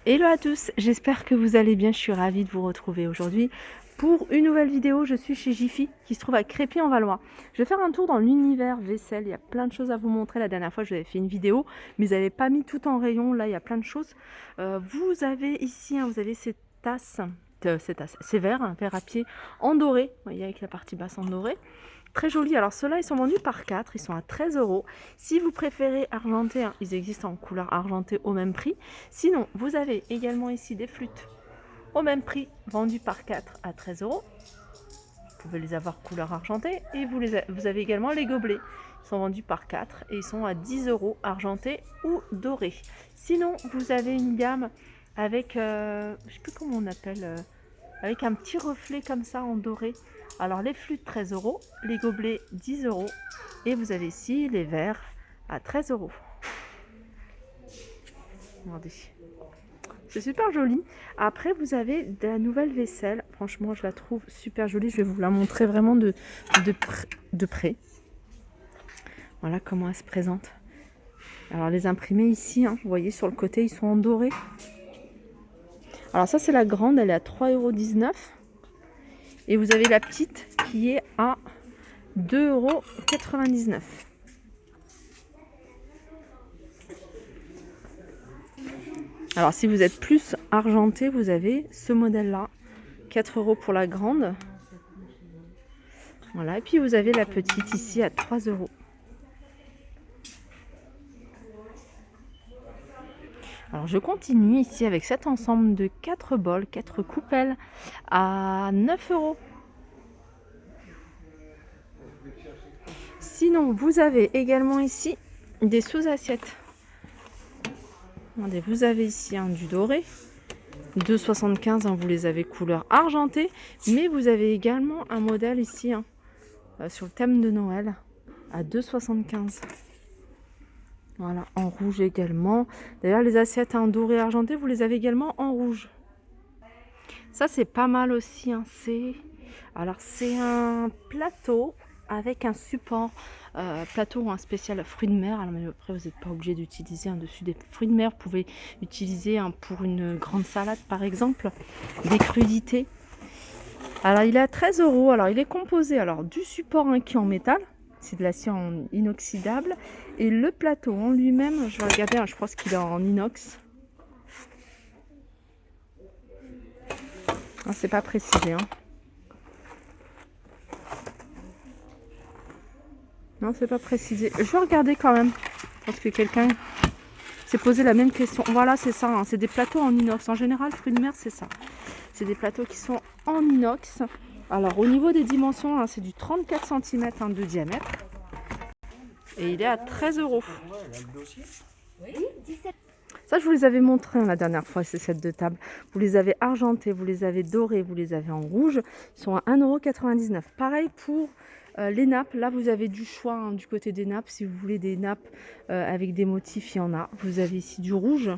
Hello à tous, j'espère que vous allez bien, je suis ravie de vous retrouver aujourd'hui pour une nouvelle vidéo. Je suis chez Jiffy qui se trouve à Crépy-en-Valois. Je vais faire un tour dans l'univers vaisselle, il y a plein de choses à vous montrer. La dernière fois je vous avais fait une vidéo mais ils n'avaient pas mis tout en rayon, là il y a plein de choses. Vous avez ici, vous avez ces tasses, ces verres, un verre à pied en doré, vous voyez avec la partie basse en doré. Très joli. Alors ceux-là, ils sont vendus par 4, ils sont à 13 €. Si vous préférez argenté, ils existent en couleur argentée au même prix. Sinon, vous avez également ici des flûtes au même prix, vendues par 4 à 13 €. Vous pouvez les avoir couleur argentée. Et vous avez également les gobelets. Ils sont vendus par 4 et ils sont à 10 € argentés ou dorés. Sinon, vous avez une gamme avec, je ne sais plus comment on appelle, avec un petit reflet comme ça en doré. Alors les flûtes 13 €, les gobelets 10 € et vous avez ici les verres à 13 €. Regardez, c'est super joli. Après vous avez de la nouvelle vaisselle, franchement je la trouve super jolie, je vais vous la montrer vraiment de près. Voilà comment elle se présente. Alors les imprimés ici, vous voyez sur le côté ils sont en doré. Alors ça c'est la grande, elle est à 3,19 €. Et vous avez la petite qui est à 2,99 €. Alors si vous êtes plus argenté, vous avez ce modèle-là, 4 € pour la grande. Voilà, et puis vous avez la petite ici à 3 €. Alors je continue ici avec cet ensemble de 4 bols, 4 coupelles à 9 €. Sinon, vous avez également ici des sous-assiettes. Regardez, vous avez ici du doré, 2,75 €, vous les avez couleur argentée, mais vous avez également un modèle ici sur le thème de Noël à 2,75 €. Voilà, en rouge également. D'ailleurs, les assiettes en doré argenté, vous les avez également en rouge. Ça, c'est pas mal aussi. Alors, c'est un plateau avec un support plateau ou un spécial fruits de mer. Alors, mais après, vous n'êtes pas obligé d'utiliser un dessus des fruits de mer. Vous pouvez utiliser pour une grande salade, par exemple, des crudités. Alors, il est à 13 €. Alors, il est composé du support qui est en métal. C'est de l'acier inoxydable. Et le plateau en lui-même, je vais regarder, je pense qu'il est en inox. C'est pas précisé. Non, c'est pas précisé. Je vais regarder quand même. Parce que quelqu'un s'est posé la même question. Voilà, c'est ça. C'est des plateaux en inox. En général, fruits de mer, c'est ça. C'est des plateaux qui sont en inox. Alors, au niveau des dimensions, c'est du 34 cm de diamètre. Et il est à 13 €. Ça, je vous les avais montrés la dernière fois, ces sets de table. Vous les avez argentés, vous les avez dorés, vous les avez en rouge. Ils sont à 1,99 €. Pareil pour les nappes. Là, vous avez du choix du côté des nappes. Si vous voulez des nappes avec des motifs, il y en a. Vous avez ici du rouge,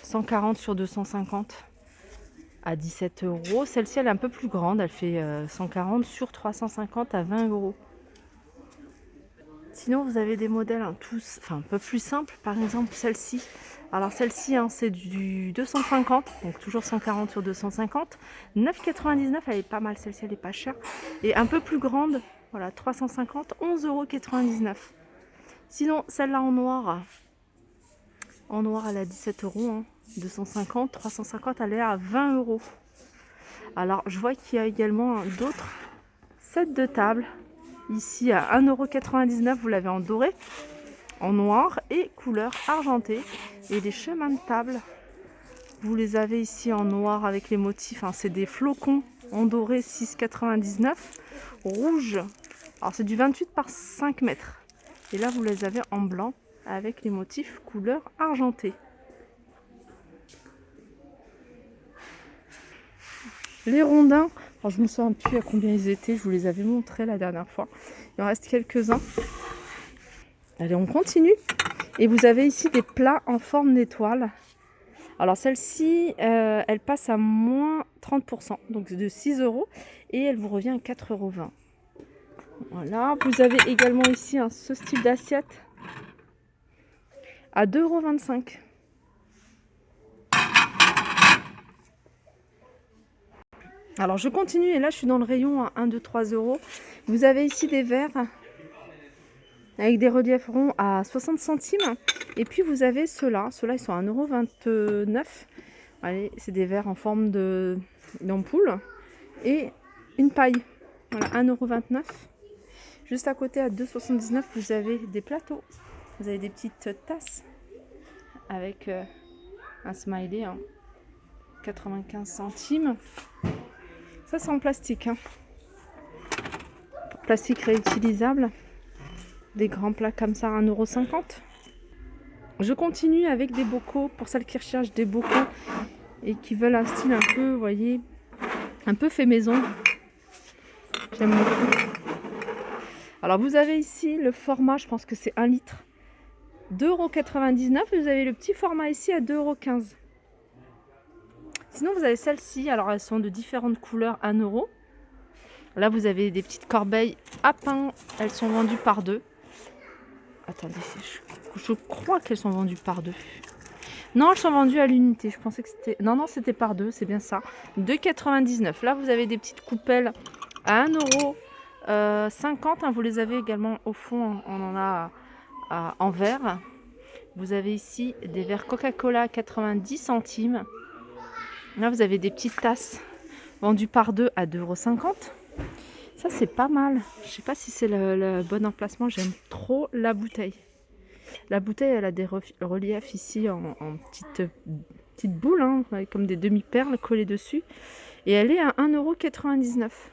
140 sur 250 à 17 €. Celle-ci, elle est un peu plus grande. Elle fait 140 sur 350 à 20 €. Sinon, vous avez des modèles un peu plus simples. Par exemple, celle-ci. Alors, celle-ci, c'est du 250, donc toujours 140 sur 250. 9,99 €, elle est pas mal. Celle-ci, elle est pas chère. Et un peu plus grande, voilà, 350, 11,99 €. Sinon, celle-là en noir, elle est à 17 €. 250, 350, elle est à 20 €. Alors, je vois qu'il y a également d'autres sets de table. Ici à 1,99 €, vous l'avez en doré, en noir et couleur argentée. Et les chemins de table, vous les avez ici en noir avec les motifs. C'est des flocons en doré, 6,99 €. Rouge, alors c'est du 28 par 5 mètres. Et là, vous les avez en blanc avec les motifs couleur argentée. Les rondins, alors je ne me souviens plus à combien ils étaient, je vous les avais montrés la dernière fois. Il en reste quelques-uns. Allez, on continue. Et vous avez ici des plats en forme d'étoile. Alors celle-ci, elle passe à moins 30%, donc de 6 €, et elle vous revient à 4,20 €. Voilà, vous avez également ici ce style d'assiette à 2,25 €. Alors je continue et là je suis dans le rayon à 1, 2, 3 euros. Vous avez ici des verres avec des reliefs ronds à 60 centimes. Et puis vous avez ceux-là. Ceux-là ils sont à 1,29 €. Allez, c'est des verres en forme d'ampoule. Et une paille. Voilà, 1,29 €. Juste à côté à 2,79 €, vous avez des plateaux. Vous avez des petites tasses avec un smiley, hein, 95 centimes. Ça c'est en plastique, hein. Plastique réutilisable. Des grands plats comme ça, 1,50 €. Je continue avec des bocaux, pour celles qui recherchent des bocaux et qui veulent un style un peu, vous voyez, un peu fait maison. J'aime beaucoup. Alors vous avez ici le format, je pense que c'est 1 litre, 2,99 €. Vous avez le petit format ici à 2,15 €. Sinon vous avez celles-ci, alors elles sont de différentes couleurs, 1 €. Là vous avez des petites corbeilles à pain, elles sont vendues par deux. Attendez, je crois qu'elles sont vendues par deux. Non, elles sont vendues à l'unité. Je pensais que c'était... Non, c'était par deux, c'est bien ça. 2,99 €. Là, vous avez des petites coupelles à 1,50 €. Hein, vous les avez également au fond. On en a en verre. Vous avez ici des verres Coca-Cola à 90 centimes. Là, vous avez des petites tasses vendues par deux à 2,50 €. Ça, c'est pas mal. Je sais pas si c'est le bon emplacement. J'aime trop la bouteille. La bouteille, elle a des reliefs ici en petite boule, hein, comme des demi-perles collées dessus. Et elle est à 1,99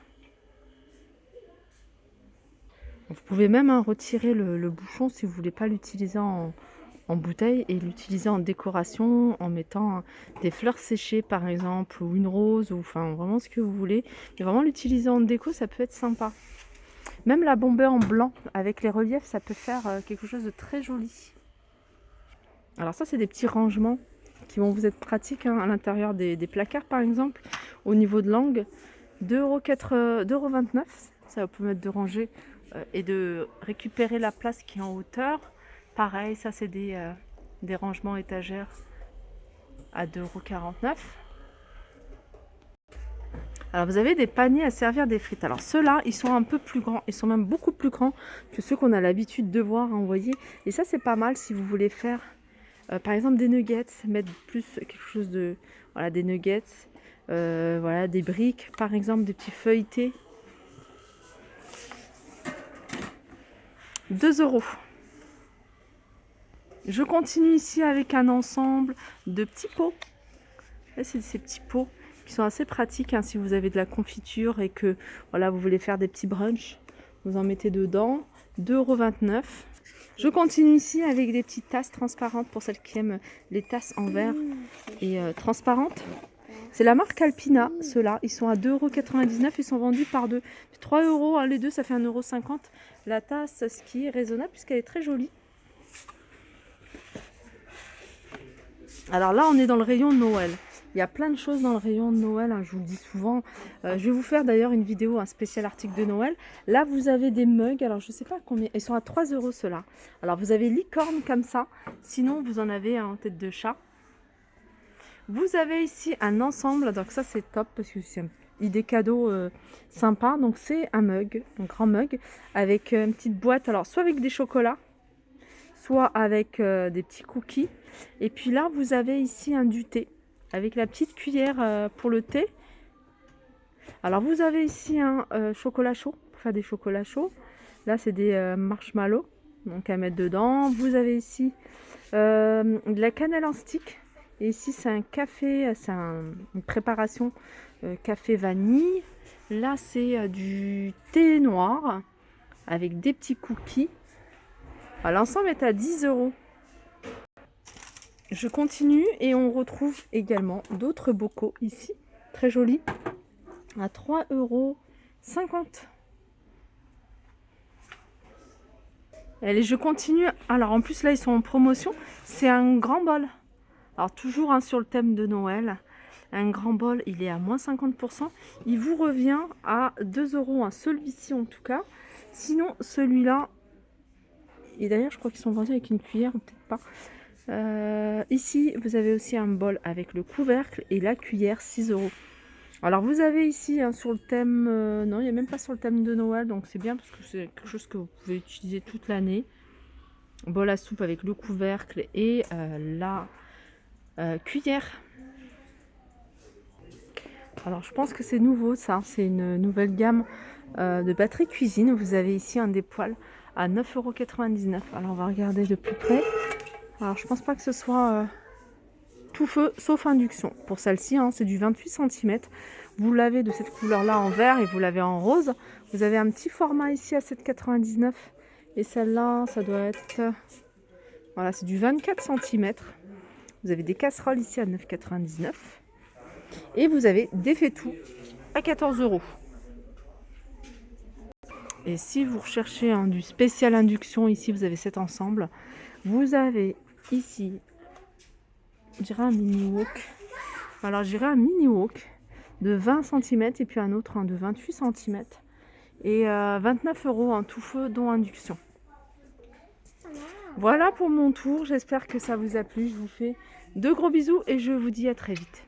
€. Vous pouvez même retirer le bouchon si vous ne voulez pas l'utiliser en bouteille et l'utiliser en décoration en mettant des fleurs séchées par exemple ou une rose ou enfin vraiment ce que vous voulez. Mais vraiment l'utiliser en déco, ça peut être sympa. Même la bombée en blanc avec les reliefs, ça peut faire quelque chose de très joli. Alors ça, c'est des petits rangements qui vont vous être pratiques, hein, à l'intérieur des placards par exemple. Au niveau de l'angle, 2,29 €. Ça vous permettre de ranger et de récupérer la place qui est en hauteur. Pareil, ça c'est des rangements étagères à 2,49 €. Alors vous avez des paniers à servir des frites. Alors ceux-là, ils sont un peu plus grands. Ils sont même beaucoup plus grands que ceux qu'on a l'habitude de voir, hein, vous voyez. Et ça c'est pas mal si vous voulez faire par exemple des nuggets, mettre plus quelque chose de... Voilà, des nuggets, voilà, des briques, par exemple, des petits feuilletés. 2 €. Je continue ici avec un ensemble de petits pots. Là, c'est ces petits pots qui sont assez pratiques, hein, si vous avez de la confiture et que voilà, vous voulez faire des petits brunchs. Vous en mettez dedans. 2,29 €. Je continue ici avec des petites tasses transparentes pour celles qui aiment les tasses en verre et transparentes. C'est la marque Alpina, ceux-là. Ils sont à 2,99 €. Ils sont vendus par deux. 3 €, hein, les deux, ça fait 1,50 € la tasse, ce qui est raisonnable puisqu'elle est très jolie. Alors là, on est dans le rayon de Noël. Il y a plein de choses dans le rayon de Noël, hein, je vous le dis souvent. Je vais vous faire d'ailleurs une vidéo, un spécial article de Noël. Là, vous avez des mugs. Alors, je ne sais pas combien. Ils sont à 3 € ceux-là. Alors, vous avez licorne comme ça. Sinon, vous en avez en tête de chat. Vous avez ici un ensemble. Donc, ça, c'est top parce que c'est une idée cadeau sympa. Donc, c'est un mug, un grand mug avec une petite boîte. Alors, soit avec des chocolats, soit avec des petits cookies. Et puis là, vous avez ici un du thé avec la petite cuillère pour le thé. Alors, vous avez ici un chocolat chaud pour faire des chocolats chauds. Là, c'est des marshmallows donc à mettre dedans. Vous avez ici de la cannelle en stick. Et ici, c'est un café, c'est une préparation café vanille. Là, c'est du thé noir avec des petits cookies. L'ensemble est à 10 €. Je continue et on retrouve également d'autres bocaux ici, très jolis, à 3,50 €. Allez, je continue. Alors en plus là, ils sont en promotion. C'est un grand bol. Alors toujours hein, sur le thème de Noël. Un grand bol, il est à moins 50%. Il vous revient à 2 €, hein, celui-ci en tout cas. Sinon, celui-là, et d'ailleurs, je crois qu'ils sont vendus avec une cuillère, ou peut-être pas. Ici, vous avez aussi un bol avec le couvercle et la cuillère, 6 €. Alors vous avez ici sur le thème, non, il n'y a même pas sur le thème de Noël, donc c'est bien parce que c'est quelque chose que vous pouvez utiliser toute l'année. Bol à soupe avec le couvercle et la cuillère. Alors je pense que c'est nouveau ça, c'est une nouvelle gamme de batterie cuisine. Vous avez ici un des poêles à 9,99 €. Alors on va regarder de plus près. Alors je pense pas que ce soit tout feu sauf induction. Pour celle-ci, c'est du 28 cm. Vous l'avez de cette couleur-là en vert et vous l'avez en rose. Vous avez un petit format ici à 7,99 € et celle-là, ça doit être... Voilà, c'est du 24 cm. Vous avez des casseroles ici à 9,99 € et vous avez des faitout à 14 €. Et si vous recherchez du spécial induction, ici vous avez cet ensemble. Vous avez ici, je dirais un mini wok. Alors je dirais un mini wok de 20 cm et puis un autre de 28 cm. Et 29 € en tout feu dont induction. Voilà pour mon tour, j'espère que ça vous a plu. Je vous fais de gros bisous et je vous dis à très vite.